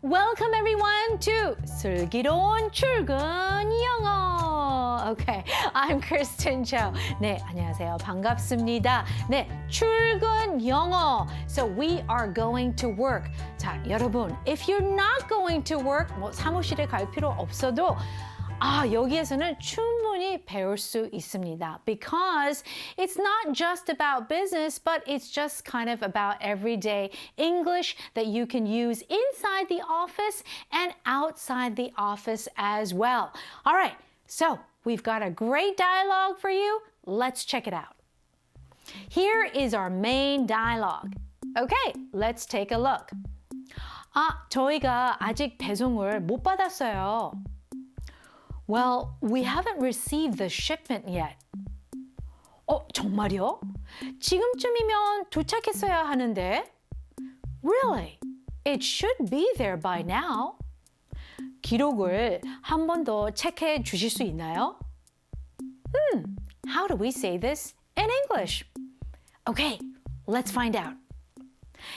Welcome everyone to 슬기로운 출근 영어. Okay, I'm Kristen Cho. 네, 안녕하세요. 반갑습니다. 네, 출근 영어. So we are going to work. 자, 여러분, if you're not going to work, 뭐 사무실에 갈 필요 없어도 여기에서는 충분히 배울 수 있습니다. Because it's not just about business, but it's just kind of about everyday English that you can use inside the office and outside the office as well. All right, so we've got a great dialogue for you. Let's check it out. Here is our main dialogue. Okay, let's take a look. 저희가 아직 배송을 못 받았어요. Well, we haven't received the shipment yet. 정말요? 지금쯤이면 도착했어야 하는데. Really? It should be there by now. 기록을 한 번 더 체크해 주실 수 있나요? How do we say this in English? Okay, let's find out.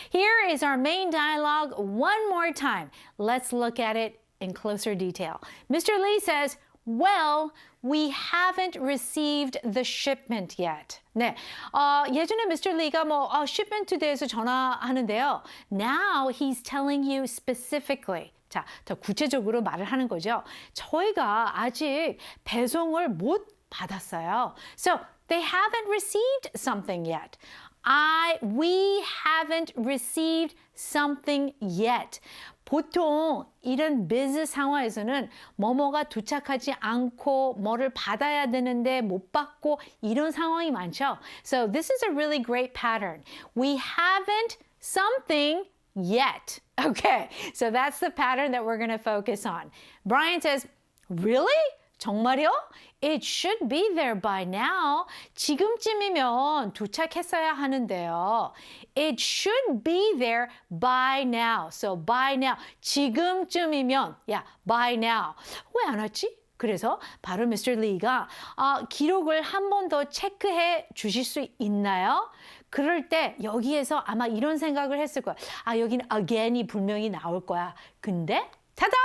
Here is our main dialogue one more time. Let's look at it in closer detail. Mr. Lee says, well, we haven't received the shipment yet. 네, 예전에 Mr. Lee가 shipment에 대해서 전화하는데요. Now he's telling you specifically. 자, 더 구체적으로 말을 하는 거죠. 저희가 아직 배송을 못 받았어요. So they haven't received something yet. We haven't received something yet. 보통 이런 비즈니스 상황에서는 뭐뭐가 도착하지 않고 뭐를 받아야 되는데 못 받고 이런 상황이 많죠. So this is a really great pattern. We haven't something yet. Okay, so that's the pattern that we're going to focus on. Brian says, really? 정말요? It should be there by now. 지금쯤이면 도착했어야 하는데요. It should be there by now. So by now. 지금쯤이면, by now. 왜 안 왔지? 그래서 바로 Mr. Lee가 기록을 한 번 더 체크해 주실 수 있나요? 그럴 때 여기에서 아마 이런 생각을 했을 거야. 여기는 again이 분명히 나올 거야. 근데 타다!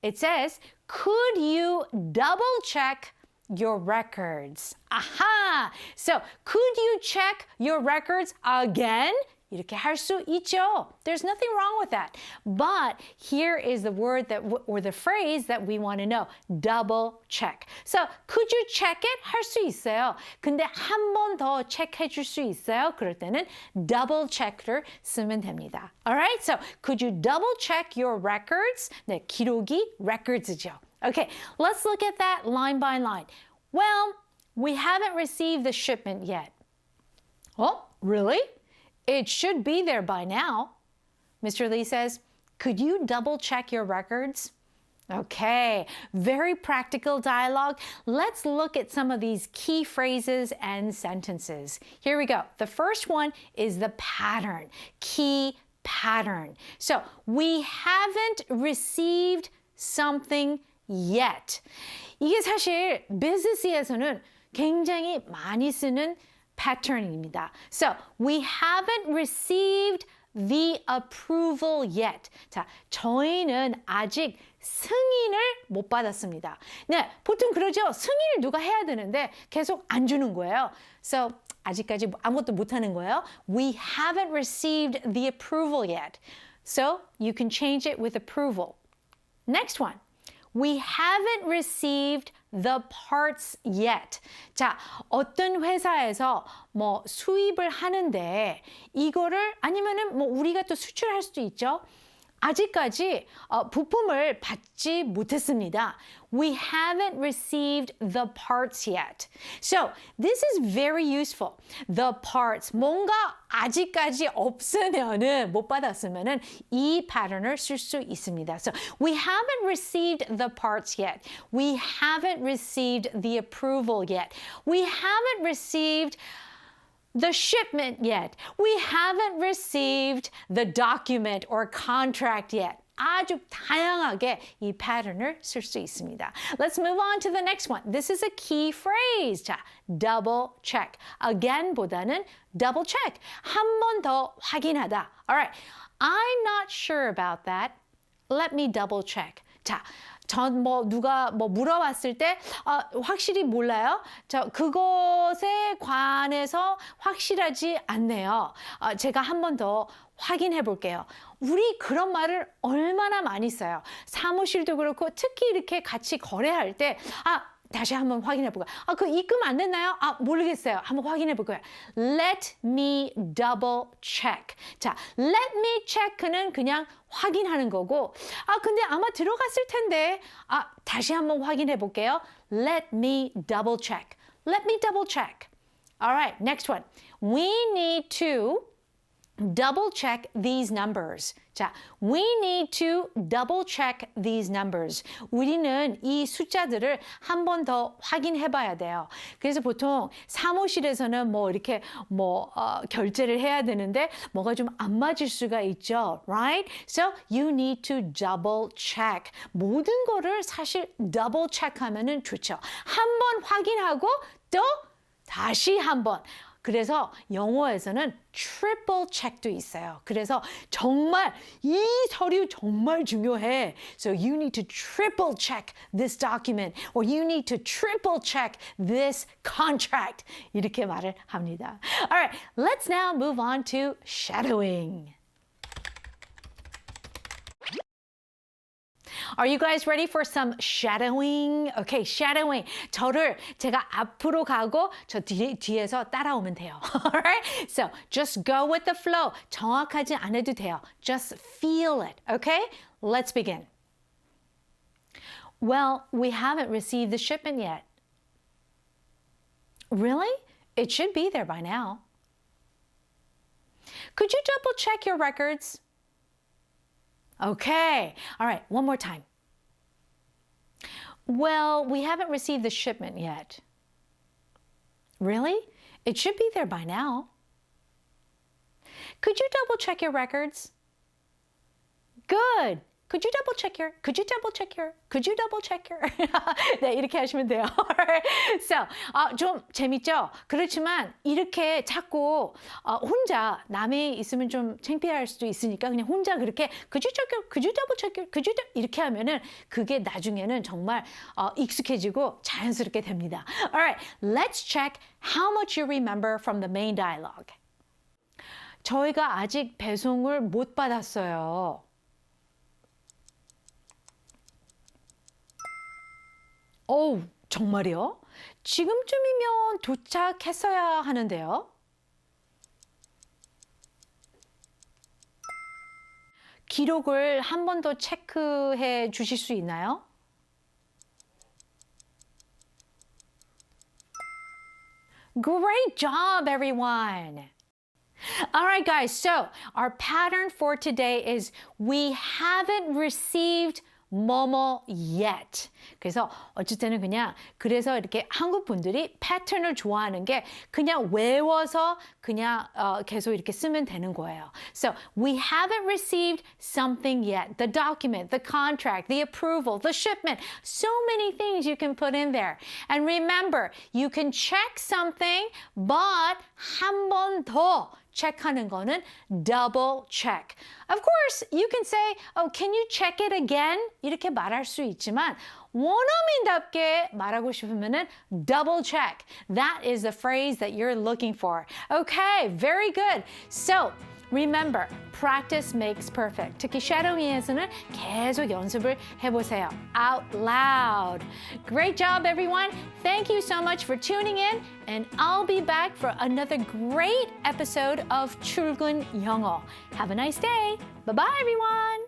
It says, could you double check your records? Aha! So, could you check your records again? 이렇게 할 수 있죠. There's nothing wrong with that. But here is the word or the phrase that we want to know. Double check. So, could you check it? 할 수 있어요. 근데 한 번 더 체크해 줄 수 있어요. 그럴 때는 double check를 쓰면 됩니다. Alright? So, could you double check your records? 네, 기록이 records죠. Okay, let's look at that line by line. Well, we haven't received the shipment yet. Really? It should be there by now. Mr. Lee says, could you double check your records? Okay, very practical dialogue. Let's look at some of these key phrases and sentences. Here we go. The first one is the pattern, key pattern. So, we haven't received something yet. 이게 사실 비즈니스에서는 굉장히 많이 쓰는 pattern입니다. So, we haven't received the approval yet. 자, 저희는 아직 승인을 못 받았습니다. 네, 보통 그러죠. 승인을 누가 해야 되는데 계속 안 주는 거예요. So, 아직까지 아무것도 못 하는 거예요. We haven't received the approval yet. So, you can change it with approval. Next one. We haven't received the parts yet. 자, 어떤 회사에서 수입을 하는데 이거를 아니면은 우리가 또 수출할 수도 있죠. 아직까지 부품을 받지 못했습니다. We haven't received the parts yet. So, this is very useful. The parts, 뭔가 아직까지 없으면은 못 받았으면은 이 패턴을 쓸 수 있습니다. So, we haven't received the parts yet. We haven't received the approval yet. We haven't received the shipment yet. We haven't received the document or contract yet. 아주 다양하게 이 패턴을 쓸 수 있습니다. Let's move on to the next one. This is a key phrase. 자, double check. Again보다는 double check. 한 번 더 확인하다. All right. I'm not sure about that. Let me double check. 자, 누가 물어봤을 때 확실히 몰라요. 자, 그것에 관해서 확실하지 않네요. 제가 한 번 더 확인해 볼게요. 우리 그런 말을 얼마나 많이 써요. 사무실도 그렇고 특히 이렇게 같이 거래할 때 다시 한번 확인해 볼까요? 그 입금 안 됐나요? 모르겠어요. 한번 확인해 볼까요? Let me double check. 자, let me check는 그냥 확인하는 거고, 근데 아마 들어갔을 텐데, 다시 한번 확인해 볼게요. Let me double check. Let me double check. All right, next one. We need to double check these numbers. 자, we need to double check these numbers. 우리는 이 숫자들을 한 번 더 확인해 봐야 돼요. 그래서 보통 사무실에서는 이렇게 결제를 해야 되는데 뭐가 좀 안 맞을 수가 있죠. Right? So you need to double check. 모든 거를 사실 double check 하면은 좋죠. 한 번 확인하고 또 다시 한 번. 그래서 영어에서는 triple check도 있어요. 그래서 정말 이 서류 정말 중요해. So you need to triple check this document or you need to triple check this contract. 이렇게 말을 합니다. All right, let's now move on to shadowing. Are you guys ready for some shadowing? Okay, shadowing. 제가 앞으로 가고 저 뒤에서 따라오면 돼요. Alright? So just go with the flow. 정확하지 않아도 돼요. Just feel it. Okay? Let's begin. Well, we haven't received the shipment yet. Really? It should be there by now. Could you double check your records? Okay. All right, one more time. Well, we haven't received the shipment yet. Really? It should be there by now. Could you double check your records? Good. Could you double check your? 네, 이렇게 하시면 돼요. So, 좀 재밌죠? 그렇지만 이렇게 자꾸 혼자 남이 있으면 좀 창피할 수도 있으니까 그냥 혼자 그렇게 could you double check your? 이렇게 하면은 그게 나중에는 정말 익숙해지고 자연스럽게 됩니다. Alright, let's check how much you remember from the main dialogue. 저희가 아직 배송을 못 받았어요. 정말이요? 지금쯤이면 도착했어야 하는데요. 기록을 한 번 더 체크해 주실 수 있나요? Great job, everyone! All right, guys, so our pattern for today is we haven't received 뭐뭐 yet. 그래서 어쨌든 그래서 이렇게 한국 분들이 패턴을 좋아하는 게 그냥 외워서 그냥 계속 이렇게 쓰면 되는 거예요. So we haven't received something yet. The document, the contract, the approval, the shipment. So many things you can put in there. And remember, you can check something, but 한 번 더 체크하는 거는 double check. Of course, you can say, can you check it again? 이렇게 말할 수 있지만 원어민답게 말하고 싶으면은 double check. That is the phrase that you're looking for. Okay, very good. So, remember, practice makes perfect. 특히 shadowing에서는 계속 연습을 해보세요. Out loud. Great job, everyone. Thank you so much for tuning in, and I'll be back for another great episode of 출근 영어. Have a nice day. Bye-bye, everyone.